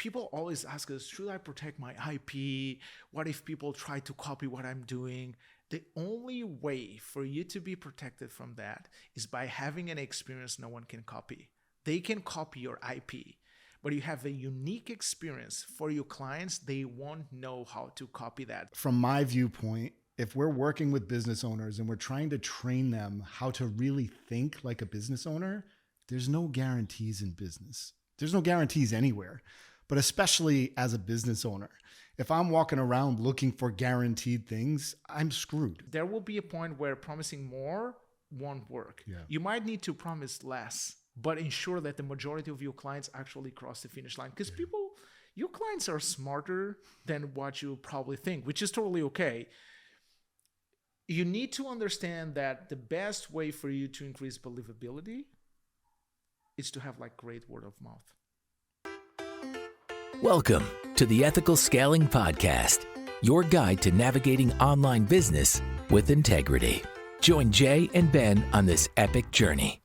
people always ask us, should I protect my IP? What if people try to copy what I'm doing? The only way for you to be protected from that is by having an experience no one can copy. They can copy your IP, but you have a unique experience for your clients. They won't know how to copy that. From my viewpoint, if we're working with business owners and we're trying to train them how to really think like a business owner, there's no guarantees in business. There's no guarantees anywhere, but especially as a business owner. If I'm walking around looking for guaranteed things, I'm screwed. There will be a point where promising more won't work. Yeah. You might need to promise less, but ensure that the majority of your clients actually cross the finish line. Because your clients are smarter than what you probably think, which is totally okay. You need to understand that the best way for you to increase believability is to have like great word of mouth. Welcome to the Ethical Scaling Podcast, your guide to navigating online business with integrity. Join Jay and Ben on this epic journey.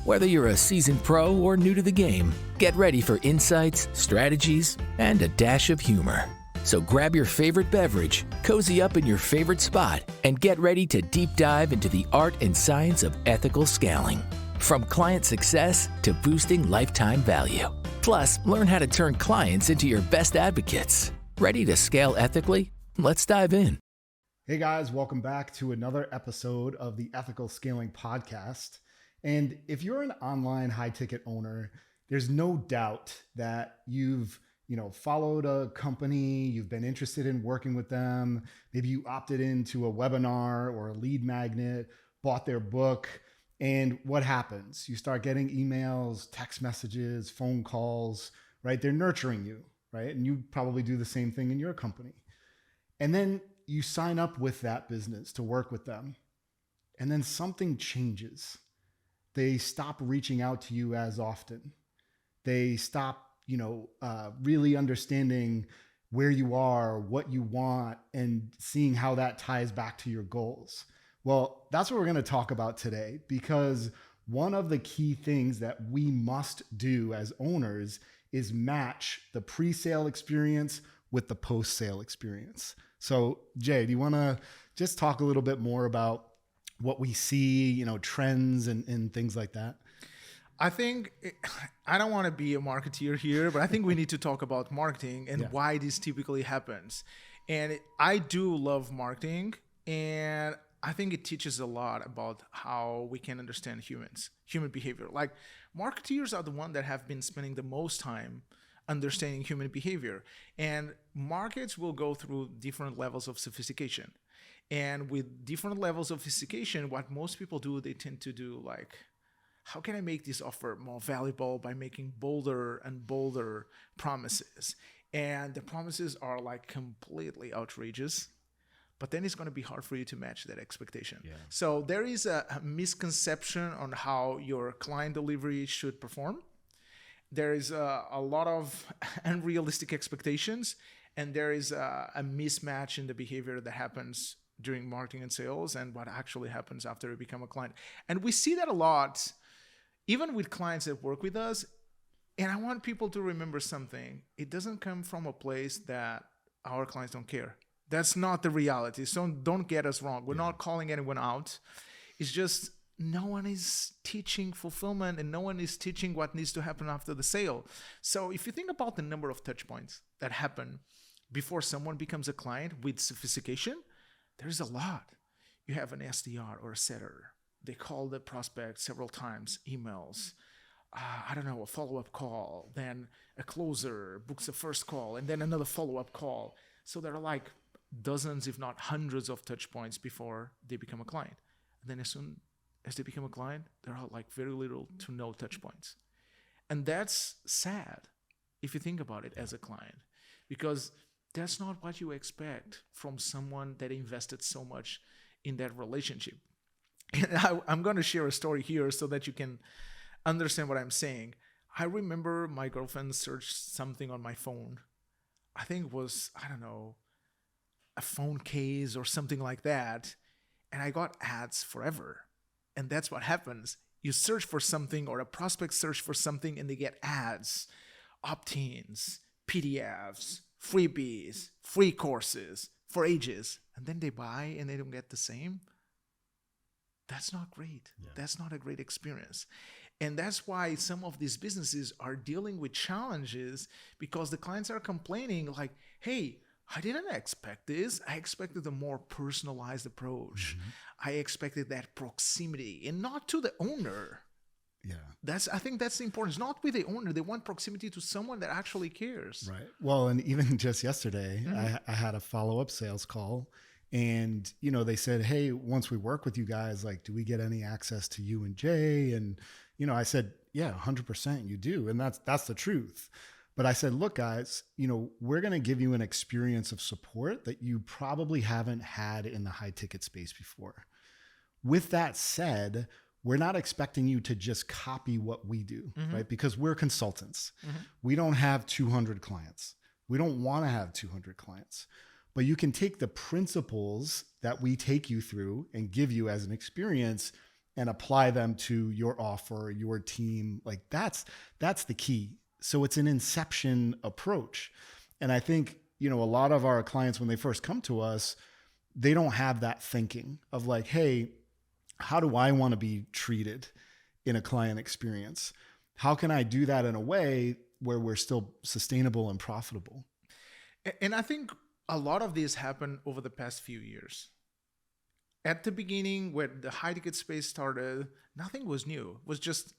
Whether you're a seasoned pro or new to the game, get ready for insights, strategies, and a dash of humor. So grab your favorite beverage, cozy up in your favorite spot, and get ready to deep dive into the art and science of ethical scaling. From client success to boosting lifetime value. Plus, learn how to turn clients into your best advocates. Ready to scale ethically? Let's dive in. Hey guys, welcome back to another episode of the Ethical Scaling Podcast. And if you're an online high-ticket owner, there's no doubt that you've followed a company, you've been interested in working with them. Maybe you opted into a webinar or a lead magnet, bought their book. And what happens? You start getting emails, text messages, phone calls, right? They're nurturing you, right? And you probably do the same thing in your company. And then you sign up with that business to work with them. And then something changes. They stop reaching out to you as often. They stop, really understanding where you are, what you want, and seeing how that ties back to your goals. Well, that's what we're going to talk about today, because one of the key things that we must do as owners is match the pre-sale experience with the post-sale experience. So, Jay, do you want to just talk a little bit more about what we see, trends and things like that? I don't want to be a marketeer here, but I think we need to talk about marketing and why this typically happens. And I do love marketing, and I think it teaches a lot about how we can understand human behavior. Like, marketeers are the ones that have been spending the most time understanding human behavior. And markets will go through different levels of sophistication. And with different levels of sophistication, what most people do, they tend to do like, how can I make this offer more valuable by making bolder and bolder promises? And the promises are like completely outrageous. But then it's going to be hard for you to match that expectation. Yeah. So there is a misconception on how your client delivery should perform. There is a lot of unrealistic expectations, and there is a mismatch in the behavior that happens during marketing and sales and what actually happens after you become a client. And we see that a lot, even with clients that work with us. And I want people to remember something. It doesn't come from a place that our clients don't care. That's not the reality. So don't get us wrong. We're not calling anyone out. It's just no one is teaching fulfillment, and no one is teaching what needs to happen after the sale. So if you think about the number of touch points that happen before someone becomes a client with sophistication, there's a lot. You have an SDR or a setter. They call the prospect several times, emails, a follow-up call, then a closer books a first call, and then another follow-up call. So there are like dozens, if not hundreds of touch points before they become a client. And then as soon as they become a client, there are like very little to no touch points. And that's sad if you think about it as a client, because that's not what you expect from someone that invested so much in that relationship. And I'm going to share a story here so that you can understand what I'm saying. I remember my girlfriend searched something on my phone. I think it was, a phone case or something like that. And I got ads forever. And that's what happens. You search for something, or a prospect search for something, and they get ads, opt-ins, PDFs, freebies, free courses for ages, and then they buy and they don't get the same. That's not great. Yeah. That's not a great experience. And that's why some of these businesses are dealing with challenges, because the clients are complaining like, hey, I didn't expect this. I expected a more personalized approach. I expected that proximity, and not to the owner. Yeah. I think that's the importance. Not with the owner. They want proximity to someone that actually cares. Right. Well, and even just yesterday, I had a follow-up sales call, and, they said, hey, once we work with you guys, like, do we get any access to you and Jay? And, I said, yeah, 100% you do. And that's the truth. But I said, look, guys, we're going to give you an experience of support that you probably haven't had in the high ticket space before. With that said, we're not expecting you to just copy what we do, right? Because we're consultants. We don't have 200 clients. We don't want to have 200 clients. But you can take the principles that we take you through and give you as an experience and apply them to your offer, your team. Like that's the key. So it's an inception approach. And I think, a lot of our clients, when they first come to us, they don't have that thinking of like, hey, how do I want to be treated in a client experience? How can I do that in a way where we're still sustainable and profitable? And I think a lot of this happened over the past few years. At the beginning, when the high ticket space started, nothing was new. It was just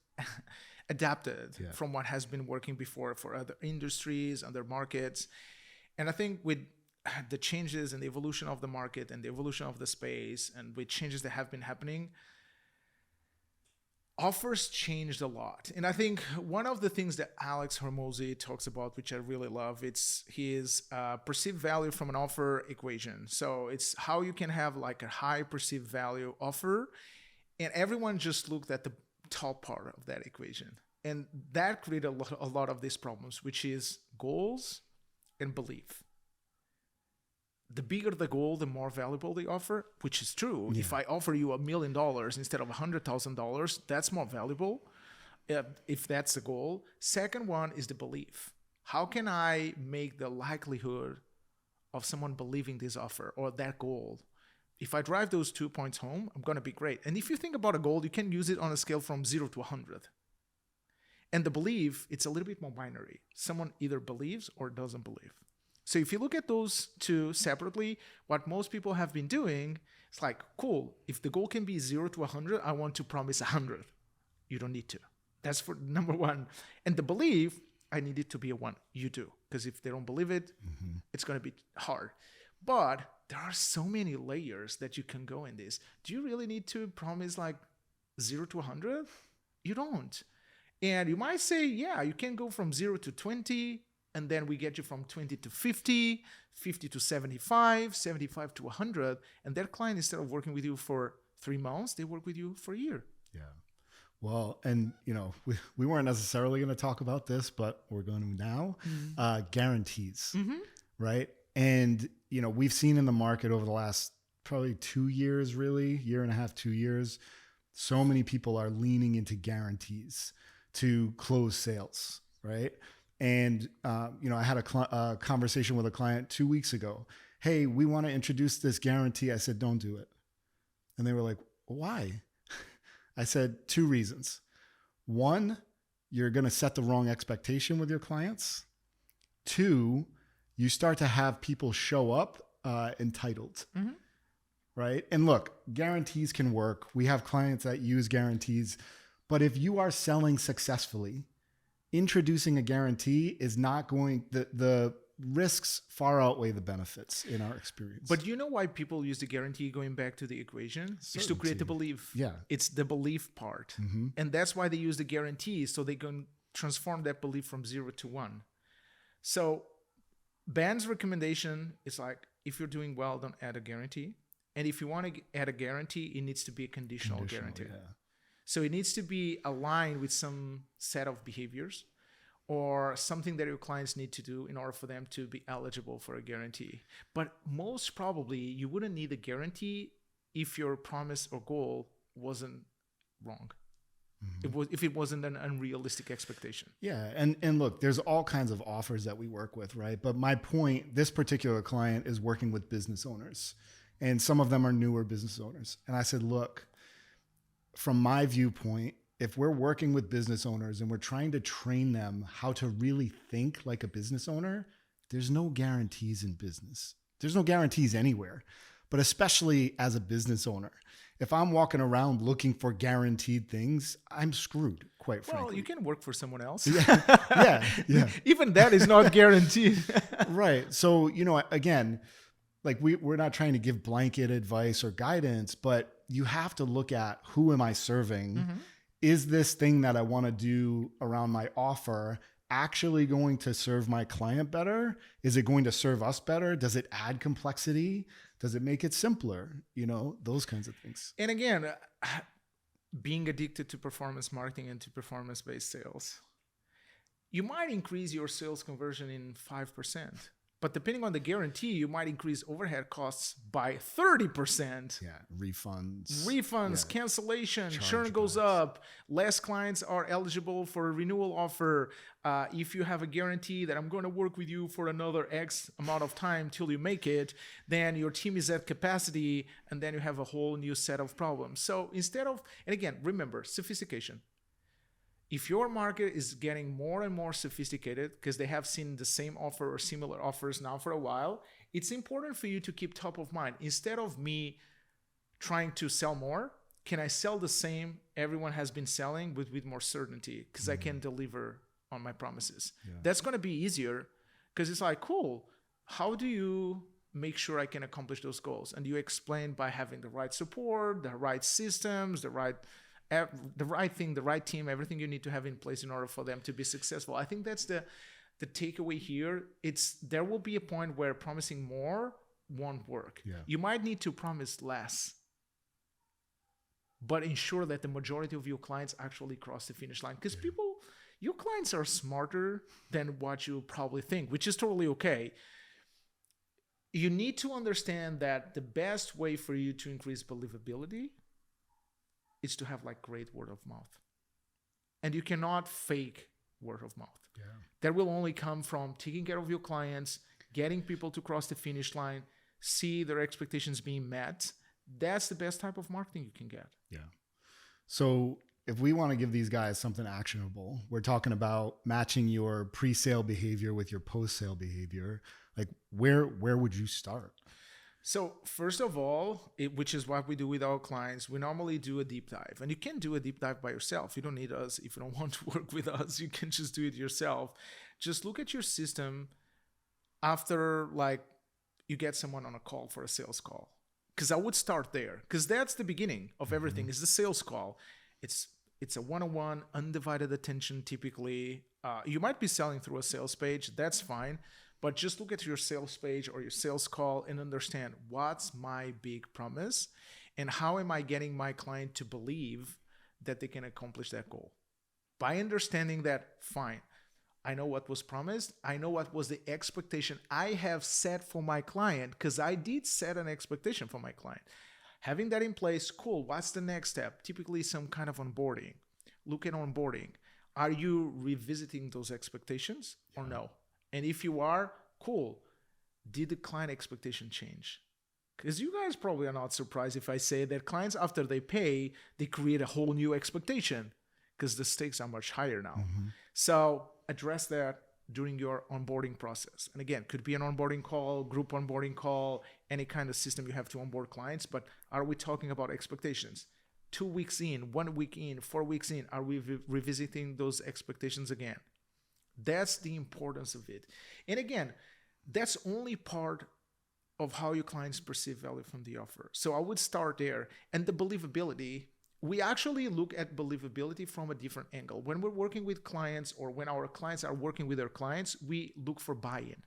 adapted from what has been working before for other industries, other markets. And I think with the changes and the evolution of the market and the evolution of the space, and with changes that have been happening, offers changed a lot. And I think one of the things that Alex Hormozi talks about, which I really love, it's his perceived value from an offer equation. So it's how you can have like a high perceived value offer, and everyone just looked at the top part of that equation. And that created a lot of these problems, which is goals and belief. The bigger the goal, the more valuable the offer, which is true. Yeah. If I offer you $1 million instead of $100,000, that's more valuable if that's the goal. Second one is the belief. How can I make the likelihood of someone believing this offer or that goal? If I drive those 2 points home, I'm going to be great. And if you think about a goal, you can use it on a scale from 0 to 100. And the belief, it's a little bit more binary. Someone either believes or doesn't believe. So if you look at those two separately, what most people have been doing, it's like, cool, if the goal can be 0 to 100, I want to promise 100. You don't need to. That's for number one. And the belief, I need it to be a 1. You do. Because if they don't believe it, it's going to be hard. But there are so many layers that you can go in this. Do you really need to promise like 0 to 100? You don't. And you might say, yeah, you can go from 0 to 20, and then we get you from 20 to 50, 50 to 75, 75 to 100. And that client, instead of working with you for 3 months, they work with you for a year. Yeah. Well, and we weren't necessarily going to talk about this, but we're going to now. Guarantees, right? And, we've seen in the market over the last probably 2 years, really, year and a half, 2 years, so many people are leaning into guarantees to close sales, right? And, I had a conversation with a client 2 weeks ago. Hey, we want to introduce this guarantee. I said, don't do it. And they were like, why? I said 2 reasons. 1, you're going to set the wrong expectation with your clients. 2, you start to have people show up entitled, right? And look, guarantees can work. We have clients that use guarantees. But if you are selling successfully, introducing a guarantee is not going, the risks far outweigh the benefits in our experience. But you know why people use the guarantee, going back to the equation? Certainty. Is to create the belief. Yeah. It's the belief part. And that's why they use the guarantee, so they can transform that belief from 0 to 1. So Ben's recommendation is like, if you're doing well, don't add a guarantee. And if you want to add a guarantee, it needs to be a conditional guarantee. Yeah. So it needs to be aligned with some set of behaviors or something that your clients need to do in order for them to be eligible for a guarantee. But most probably, you wouldn't need a guarantee if your promise or goal wasn't wrong. if it wasn't an unrealistic expectation. Yeah. And look, there's all kinds of offers that we work with, right? But my point, this particular client is working with business owners, and some of them are newer business owners. And I said, look, from my viewpoint, if we're working with business owners and we're trying to train them how to really think like a business owner, there's no guarantees in business. There's no guarantees anywhere, but especially as a business owner. If I'm walking around looking for guaranteed things, I'm screwed, quite frankly. Well, you can work for someone else. Yeah. Even that is not guaranteed. Right. So, again, like we're not trying to give blanket advice or guidance, but you have to look at, who am I serving? Mm-hmm. Is this thing that I want to do around my offer actually going to serve my client better? Is it going to serve us better? Does it add complexity? Does it make it simpler? Those kinds of things. And again, being addicted to performance marketing and to performance-based sales, you might increase your sales conversion in 5%. But depending on the guarantee, you might increase overhead costs by 30%. Yeah, refunds, cancellation, churn goes up. Less clients are eligible for a renewal offer. If you have a guarantee that I'm going to work with you for another X amount of time till you make it, then your team is at capacity, and then you have a whole new set of problems. So instead of, and again, remember, sophistication. If your market is getting more and more sophisticated because they have seen the same offer or similar offers now for a while, it's important for you to keep top of mind. Instead of me trying to sell more, can I sell the same everyone has been selling with more certainty, because I can deliver on my promises? Yeah. That's going to be easier, because it's like, cool, how do you make sure I can accomplish those goals? And you explain by having the right support, the right systems, the right thing, the right team, everything you need to have in place in order for them to be successful. I think that's the takeaway here. There will be a point where promising more won't work. Yeah. You might need to promise less, but ensure that the majority of your clients actually cross the finish line, because your clients are smarter than what you probably think, which is totally okay. You need to understand that the best way for you to increase believability is to have great word of mouth. And you cannot fake word of mouth. Yeah. That will only come from taking care of your clients, getting people to cross the finish line, see their expectations being met. That's the best type of marketing you can get. Yeah. So if we want to give these guys something actionable, we're talking about matching your pre-sale behavior with your post-sale behavior. Where would you start? So first of all, which is what we do with our clients, we normally do a deep dive. And you can do a deep dive by yourself. You don't need us. If you don't want to work with us, you can just do it yourself. Just look at your system after you get someone on a call for a sales call. Because I would start there, because that's the beginning of everything, is the sales call. It's a one-on-one, undivided attention typically. You might be selling through a sales page. That's fine. But just look at your sales page or your sales call and understand, what's my big promise and how am I getting my client to believe that they can accomplish that goal? By understanding that, fine, I know what was promised. I know what was the expectation I have set for my client, because I did set an expectation for my client. Having that in place, cool. What's the next step? Typically some kind of onboarding. Look at onboarding. Are you revisiting those expectations or no? And if you are, cool. Did the client expectation change? Because you guys probably are not surprised if I say that clients, after they pay, they create a whole new expectation because the stakes are much higher now. Mm-hmm. So address that during your onboarding process. And again, could be an onboarding call, group onboarding call, any kind of system you have to onboard clients. But are we talking about expectations? 2 weeks in, 1 week in, 4 weeks in, are we revisiting those expectations again? That's the importance of it. And again, that's only part of how your clients perceive value from the offer. So I would start there. And the believability, we actually look at believability from a different angle. When we're working with clients, or when our clients are working with their clients, we look for buy-in.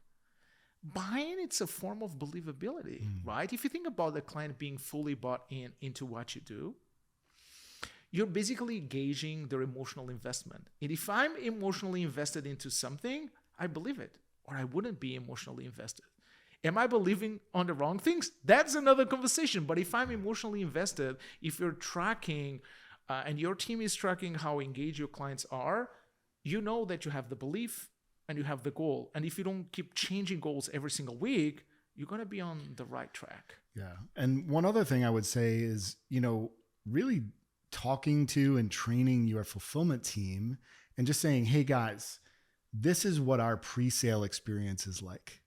Buy-in, it's a form of believability, right? If you think about the client being fully bought into what you do, you're basically gauging their emotional investment. And if I'm emotionally invested into something, I believe it, or I wouldn't be emotionally invested. Am I believing on the wrong things? That's another conversation. But if I'm emotionally invested, if you're tracking and your team is tracking how engaged your clients are, you know that you have the belief and you have the goal. And if you don't keep changing goals every single week, you're going to be on the right track. Yeah. And one other thing I would say is, really talking to and training your fulfillment team and just saying, hey guys, this is what our pre-sale experience is like.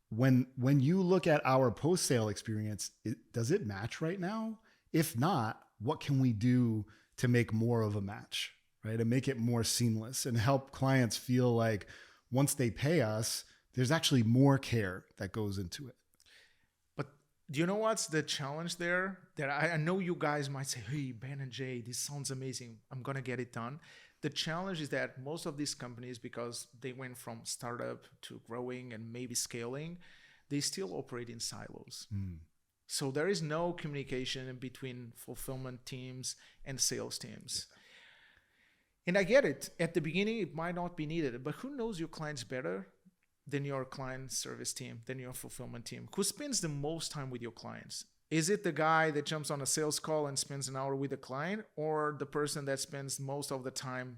When you look at our post-sale experience, does it match right now? If not, what can we do to make more of a match, right? And make it more seamless and help clients feel like once they pay us, there's actually more care that goes into it. But do you know what's the challenge there? That I know you guys might say, hey, Ben and Jay, this sounds amazing. I'm going to get it done. The challenge is that most of these companies, because they went from startup to growing and maybe scaling, they still operate in silos. So there is no communication between fulfillment teams and sales teams. And I get it. At the beginning, it might not be needed, but who knows your clients better than your client service team, than your fulfillment team? Who spends the most time with your clients? Is it the guy that jumps on a sales call and spends an hour with the client, or the person that spends most of the time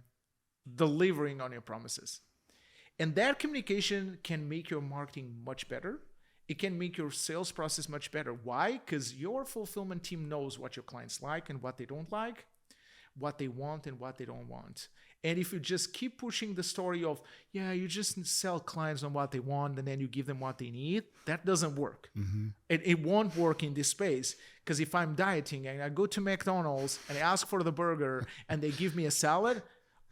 delivering on your promises? And that communication can make your marketing much better. It can make your sales process much better. Why? Because your fulfillment team knows what your clients like and what they don't like, what they want and what they don't want. And if you just keep pushing the story of, yeah, you just sell clients on what they want and then you give them what they need, that doesn't work. It won't work in this space. Because if I'm dieting and I go to McDonald's and I ask for the burger and they give me a salad,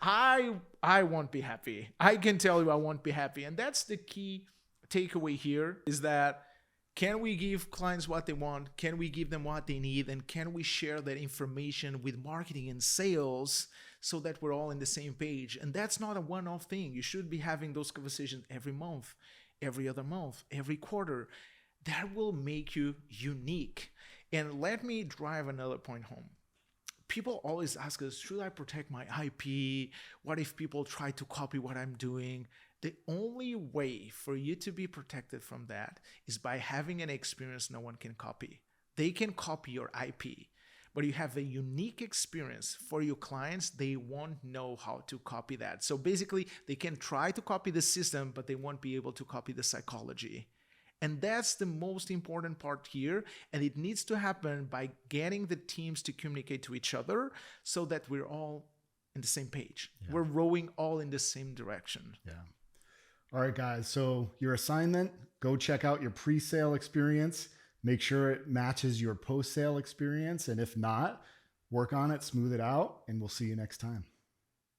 I won't be happy. I can tell you I won't be happy. And that's the key takeaway here, is that can we give clients what they want? Can we give them what they need? And can we share that information with marketing and sales so that we're all in the same page? And that's not a one-off thing. You should be having those conversations every month, every other month, every quarter. That will make you unique. And let me drive another point home. People always ask us, should I protect my IP? What if people try to copy what I'm doing? The only way for you to be protected from that is by having an experience no one can copy. They can copy your IP, but you have a unique experience for your clients. They won't know how to copy that. So basically, they can try to copy the system, but they won't be able to copy the psychology. And that's the most important part here. And it needs to happen by getting the teams to communicate to each other so that we're all in the same page. Yeah. We're rowing all in the same direction. Yeah. All right, guys. So your assignment, go check out your pre-sale experience. Make sure it matches your post-sale experience. And if not, work on it, smooth it out, and we'll see you next time.